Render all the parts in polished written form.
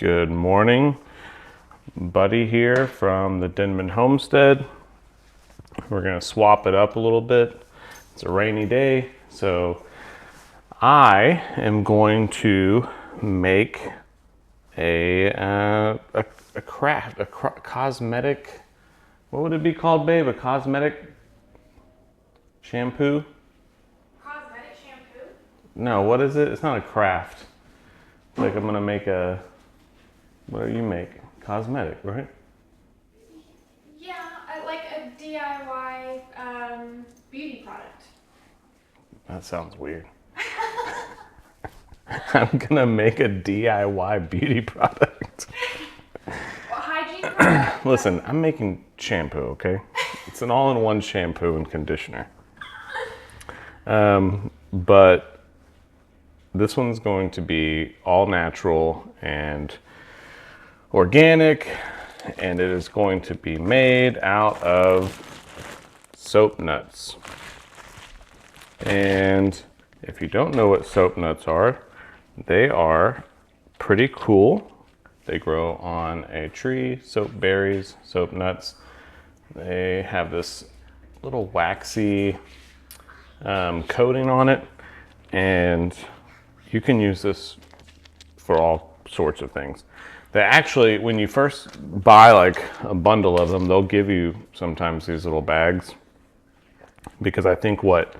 Good morning. Buddy here from the Denman Homestead. We're gonna swap it up a little bit. It's a rainy day, so I am going to make a cosmetic, what would it be called, babe? A cosmetic shampoo? Cosmetic shampoo? No, what is it? It's not a craft. Like I'm gonna make a, what do you make? Cosmetic, right? Yeah, like a DIY beauty product. That sounds weird. I'm gonna make a DIY beauty product. Well, hygiene product. Listen, I'm making shampoo, okay? It's an all-in-one shampoo and conditioner. But this one's going to be all natural and organic, and it is going to be made out of soap nuts. And if you don't know what soap nuts are, they are pretty cool. They grow on a tree, soap berries, soap nuts. They have this little waxy coating on it, and you can use this for all sorts of things. They actually, when you first buy like a bundle of them, they'll give you sometimes these little bags, because I think what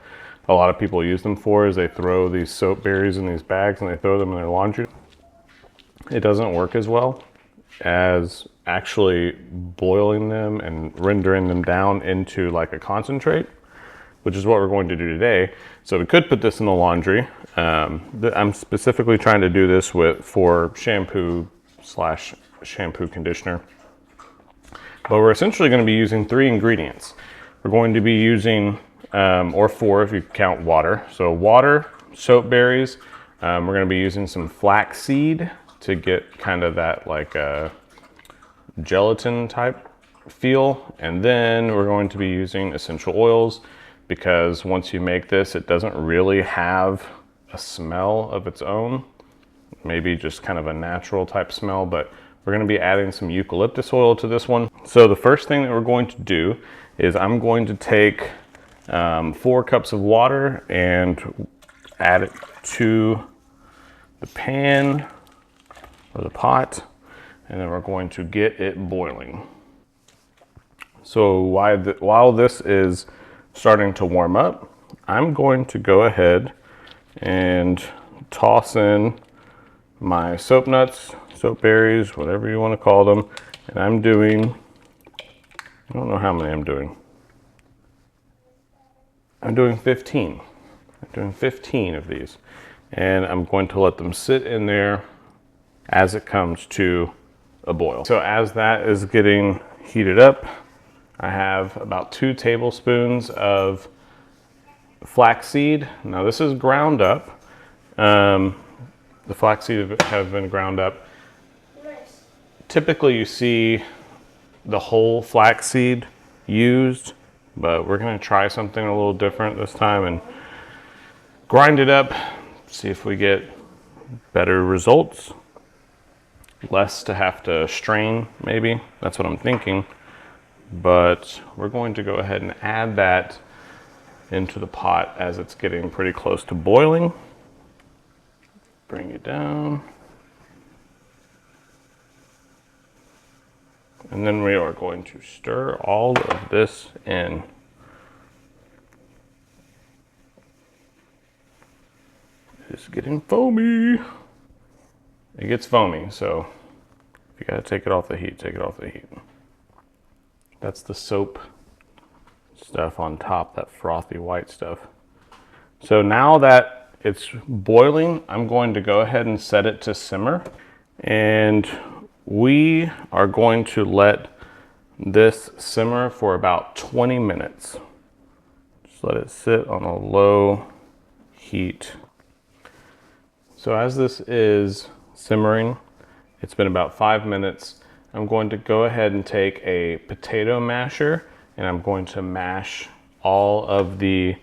a lot of people use them for is they throw these soap berries in these bags and they throw them in their laundry. It doesn't work as well as actually boiling them and rendering them down into like a concentrate, which is what we're going to do today. So we could put this in the laundry. I'm specifically trying to do this for shampoo / shampoo conditioner. But we're essentially going to be using 3 ingredients. We're going to be using, or 4 if you count water. So water, soap berries. We're going to be using some flax seed to get kind of that like a gelatin type feel. And then we're going to be using essential oils, because once you make this, it doesn't really have a smell of its own. Maybe just kind of a natural type smell, but we're going to be adding some eucalyptus oil to this one. So the first thing that we're going to do is I'm going to take 4 cups of water and add it to the pan or the pot, and then we're going to get it boiling. So while this is starting to warm up, I'm going to go ahead and toss in my soap nuts, soap berries, whatever you want to call them. And I'm doing, I don't know how many I'm doing. I'm doing 15. I'm doing 15 of these. And I'm going to let them sit in there as it comes to a boil. So as that is getting heated up, I have about 2 tablespoons of flaxseed. Now this is ground up. The flaxseed have been ground up. Nice. Typically you see the whole flaxseed used, but we're gonna try something a little different this time and grind it up, see if we get better results. Less to have to strain, maybe. That's what I'm thinking. But we're going to go ahead and add that into the pot as it's getting pretty close to boiling. Bring it down. And then we are going to stir all of this in. It's getting foamy. It gets foamy, so if you gotta take it off the heat, take it off the heat. That's the soap stuff on top, that frothy white stuff. So now that it's boiling, I'm going to go ahead and set it to simmer. And we are going to let this simmer for about 20 minutes. Just let it sit on a low heat. So as this is simmering, it's been about 5 minutes. I'm going to go ahead and take a potato masher, and I'm going to mash all of the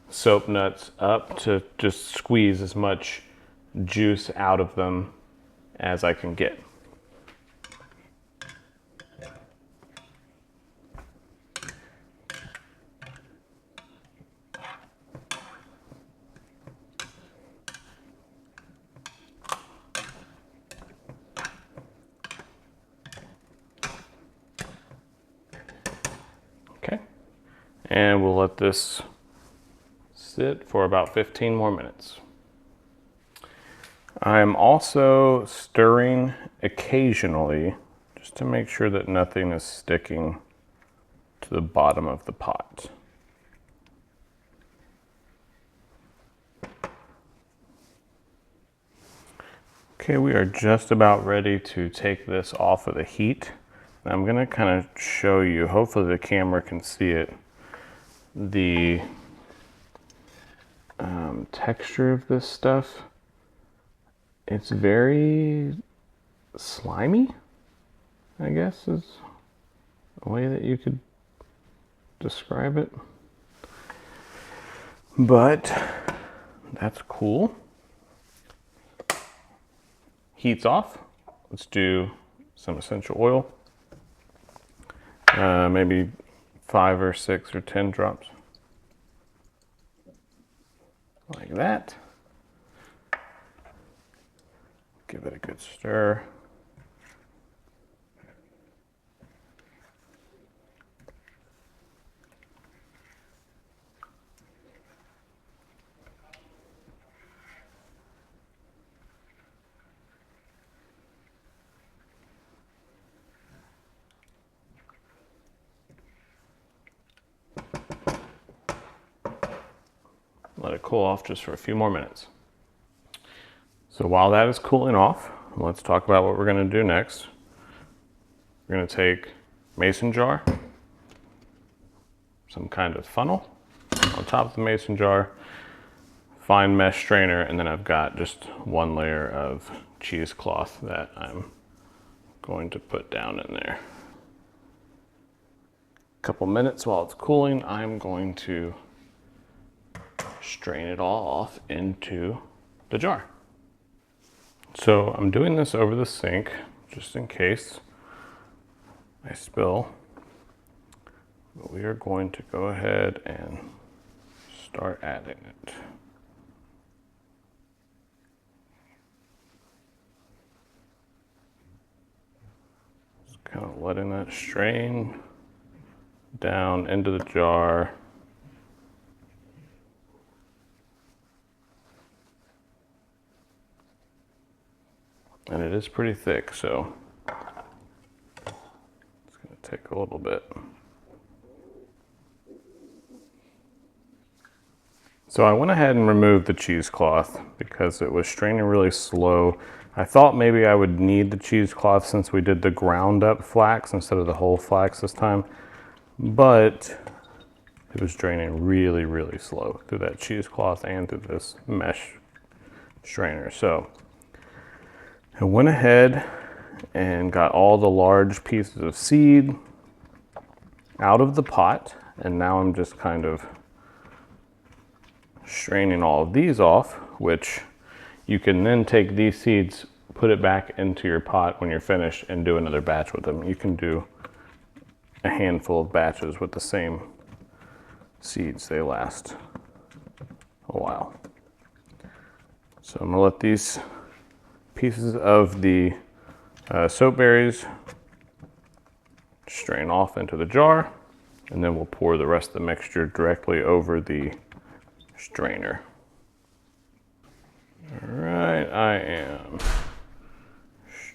soap nuts up to just squeeze as much juice out of them as I can get. And we'll let this sit for about 15 more minutes. I'm also stirring occasionally just to make sure that nothing is sticking to the bottom of the pot. Okay, we are just about ready to take this off of the heat. And I'm gonna kind of show you, hopefully the camera can see it, the texture of this stuff. It's very slimy, I guess is a way that you could describe it. But that's cool. Heat's off. Let's do some essential oil. Maybe 5 or 6 or 10 drops. Like that. Give it a good stir. Let it cool off just for a few more minutes. So while that is cooling off, let's talk about what we're going to do next. We're going to take mason jar, some kind of funnel on top of the mason jar, fine mesh strainer, and then I've got just one layer of cheesecloth that I'm going to put down in there. A couple minutes while it's cooling, I'm going to strain it all off into the jar. So I'm doing this over the sink just in case I spill. But we are going to go ahead and start adding it. Just kind of letting that strain down into the jar. And it is pretty thick, so it's going to take a little bit. So I went ahead and removed the cheesecloth because it was straining really slow. I thought maybe I would need the cheesecloth since we did the ground up flax instead of the whole flax this time, but it was draining really, really slow through that cheesecloth and through this mesh strainer. So I went ahead and got all the large pieces of seed out of the pot, and now I'm just kind of straining all of these off, which you can then take these seeds, put it back into your pot when you're finished, and do another batch with them. You can do a handful of batches with the same seeds. They last a while. So I'm gonna let these pieces of the soap berries strain off into the jar, and then we'll pour the rest of the mixture directly over the strainer. All right, I am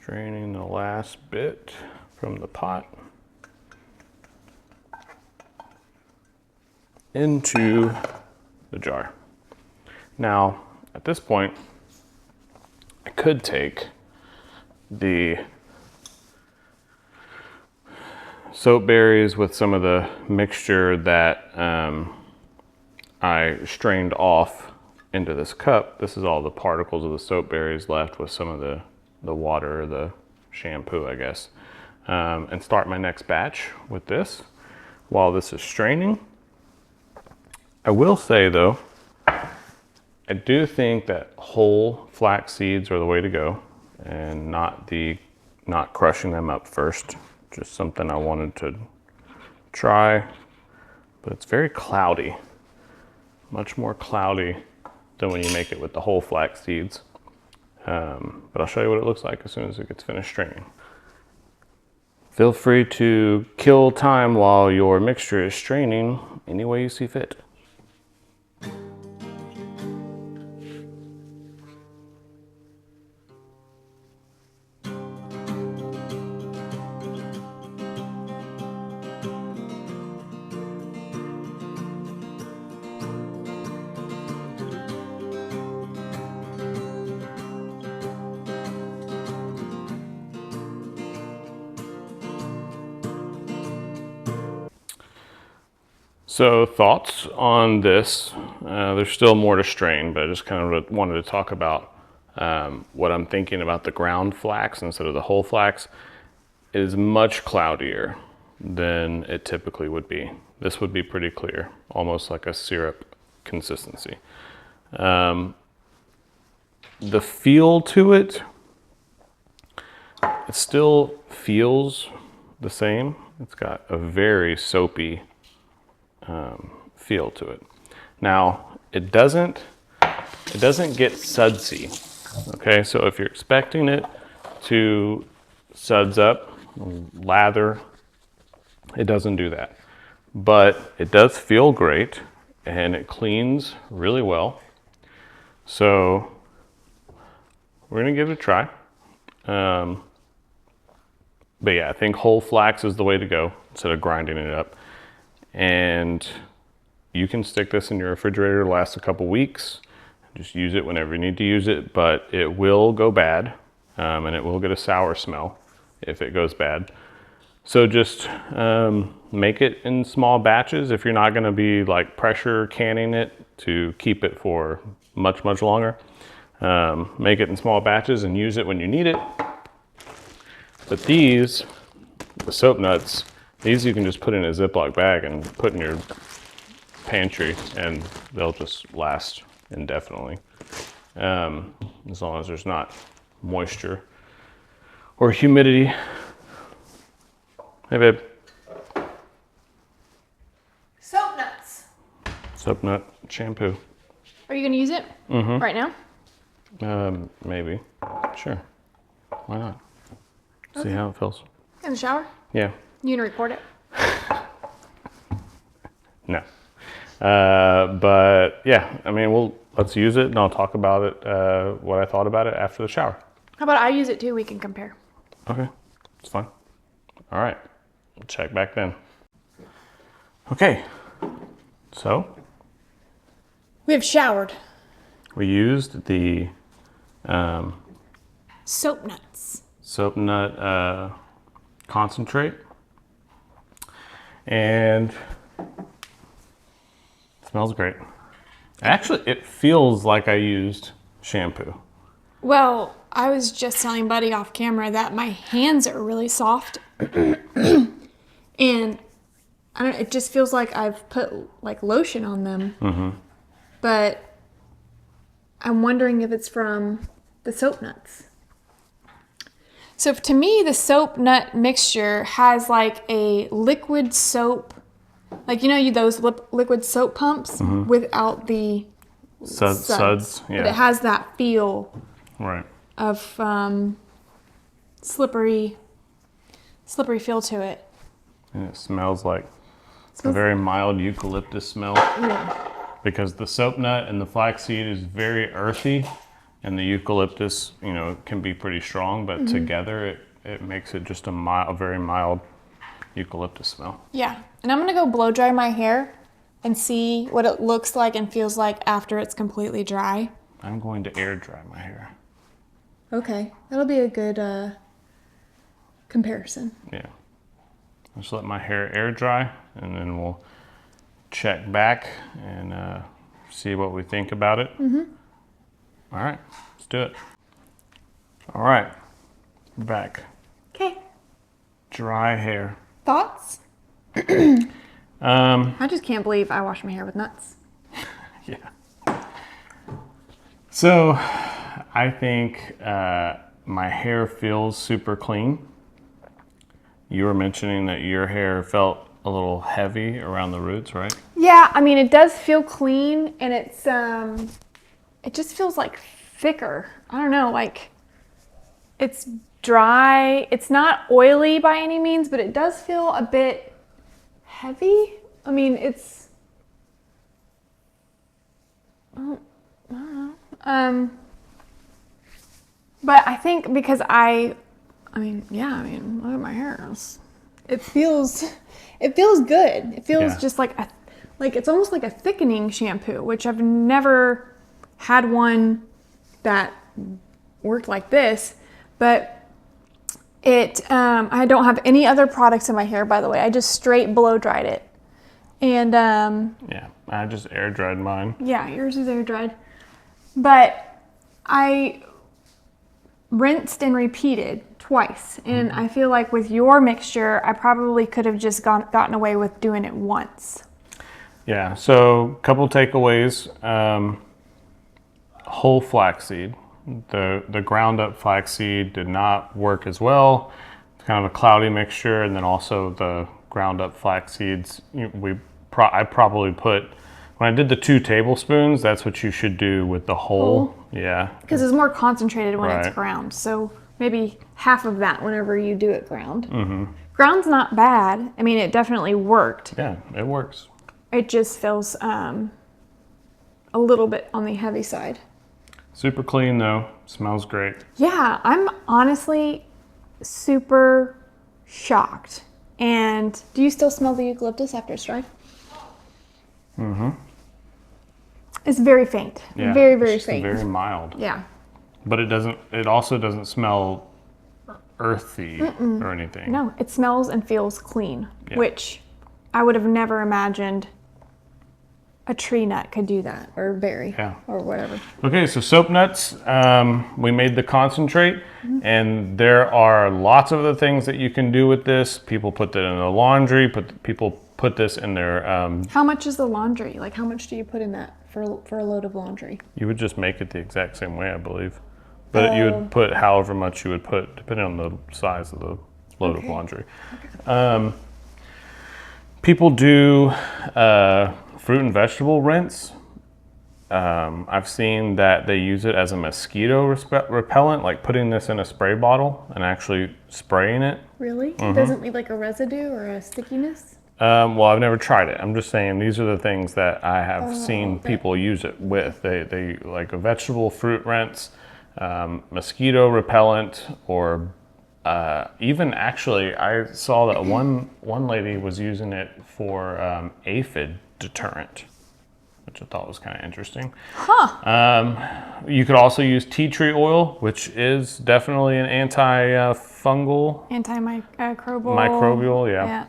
straining the last bit from the pot into the jar. Now, at this point, I could take the soap berries with some of the mixture that I strained off into this cup. This is all the particles of the soap berries left with some of the water or the shampoo, I guess. And start my next batch with this while this is straining. I will say though, I do think that whole flax seeds are the way to go, and not crushing them up first. Just something I wanted to try, but it's very cloudy, much more cloudy than when you make it with the whole flax seeds. But I'll show you what it looks like as soon as it gets finished straining. Feel free to kill time while your mixture is straining any way you see fit. So thoughts on this? There's still more to strain, but I just kind of wanted to talk about what I'm thinking about the ground flax instead of the whole flax. It is much cloudier than it typically would be. This would be pretty clear, almost like a syrup consistency. The feel to it, it still feels the same. It's got a very soapy feel to it. Now, it doesn't get sudsy. Okay, so if you're expecting it to suds up, lather, it doesn't do that. But it does feel great and it cleans really well. So we're gonna give it a try. But yeah, I think whole flax is the way to go instead of grinding it up. And you can stick this in your refrigerator to last a couple weeks. Just use it whenever you need to use it, but it will go bad and it will get a sour smell if it goes bad. So just make it in small batches if you're not gonna be like pressure canning it to keep it for much, much longer. Make it in small batches and use it when you need it. But these, the soap nuts, these you can just put in a Ziploc bag and put in your pantry and they'll just last indefinitely. As long as there's not moisture or humidity. Hey babe. Soap nuts. Soap nut shampoo. Are you gonna use it right now? Maybe. Sure. Why not? Okay. See how it feels. In the shower? Yeah. You gonna record it? No. But yeah, I mean, let's use it and I'll talk about it, what I thought about it after the shower. How about I use it too? We can compare. Okay, it's fine. All right, we'll check back then. Okay, so We have showered. we used the Soap nuts. soap nut concentrate and it smells great. Actually, it feels like I used shampoo. Well, I was just telling Buddy off camera that my hands are really soft. And I don't know, it just feels like I've put like lotion on them. But I'm wondering if it's from the soap nuts. So to me, the soap nut mixture has like a liquid soap, like those liquid soap pumps without the Suds, yeah. But it has that feel Right. of slippery feel to it. And it smells like a very mild eucalyptus smell. Yeah. Because the soap nut and the flaxseed is very earthy and the eucalyptus, can be pretty strong, but together it makes it just a very mild eucalyptus smell. Yeah. And I'm going to go blow dry my hair and see what it looks like and feels like after it's completely dry. I'm going to air dry my hair. Okay. That'll be a good comparison. Yeah. Just let my hair air dry and then we'll check back and see what we think about it. All right, let's do it. All right, we're back. Okay. Dry hair. Thoughts? I just can't believe I wash my hair with nuts. Yeah. So I think my hair feels super clean. You were mentioning that your hair felt a little heavy around the roots, right? Yeah, I mean, it does feel clean and it's, it just feels like thicker. I don't know, like it's dry. It's not oily by any means, but it does feel a bit heavy. I mean, it's, I don't know. But I think because look at my hair. It feels good. It feels just like it's almost like a thickening shampoo, which I've never had one that worked like this. But I don't have any other products in my hair, by the way. I just straight blow dried it. And yeah, I just air dried mine. Yeah, yours is air dried. But I rinsed and repeated twice. And I feel like with your mixture, I probably could have just gotten away with doing it once. Yeah, so a couple takeaways. Whole flaxseed. The ground up flaxseed did not work as well. It's kind of a cloudy mixture, and then also the ground up flax seeds. I probably put, when I did the 2 tablespoons, that's what you should do with the whole. Yeah. Because it's more concentrated when it's ground. So maybe half of that whenever you do it ground. Ground's not bad. I mean, it definitely worked. Yeah, it works. It just feels a little bit on the heavy side. Super clean though, smells great. Yeah, I'm honestly super shocked. And do you still smell the eucalyptus after it's dried? It's very faint. Yeah, very, very it's faint. Very mild. Yeah. But it also doesn't smell earthy or anything. No, it smells and feels clean, which I would have never imagined a tree nut could do that, or berry, or whatever. Okay, so soap nuts, we made the concentrate, and there are lots of other things that you can do with this. People put that in the laundry, people put this in their... How much is the laundry? Like, how much do you put in that for a load of laundry? You would just make it the exact same way, I believe. But you would put however much you would put, depending on the size of the load of laundry. People do... fruit and vegetable rinse. I've seen that they use it as a mosquito repellent, like putting this in a spray bottle and actually spraying it. Really? It doesn't leave like a residue or a stickiness? Well, I've never tried it. I'm just saying these are the things that I have seen people use it with. They like a vegetable fruit rinse, mosquito repellent, or even actually I saw that one lady was using it for aphid deterrent, which I thought was kind of interesting. You could also use tea tree oil, which is definitely an anti-fungal, microbial,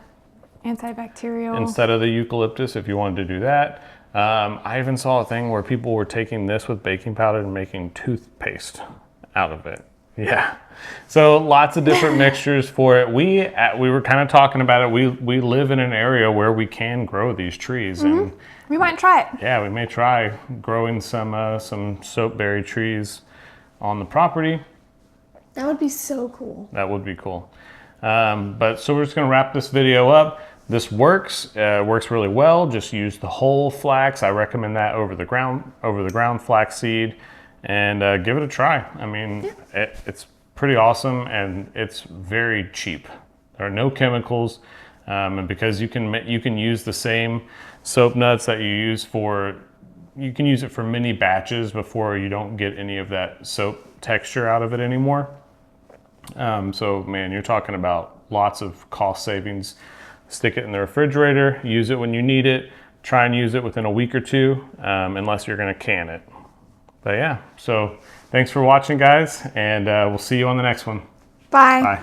antibacterial, instead of the eucalyptus, if you wanted to do that. I even saw a thing where people were taking this with baking powder and making toothpaste out of it. Yeah. So lots of different mixtures for it. We were kind of talking about it. We live in an area where we can grow these trees, and we might try it. Yeah, we may try growing some soapberry trees on the property. That would be so cool. That would be cool. But so we're just gonna wrap this video up. This works really well. Just use the whole flax. I recommend that over the ground flax seed. And give it a try. I mean, it's pretty awesome, and it's very cheap. There are no chemicals, and because you can use the same soap nuts that you can use it for many batches before you don't get any of that soap texture out of it anymore. So man, you're talking about lots of cost savings. Stick it in the refrigerator, use it when you need it. Try and use it within a week or 2, unless you're gonna can it. But yeah, so thanks for watching, guys, and we'll see you on the next one. Bye. Bye.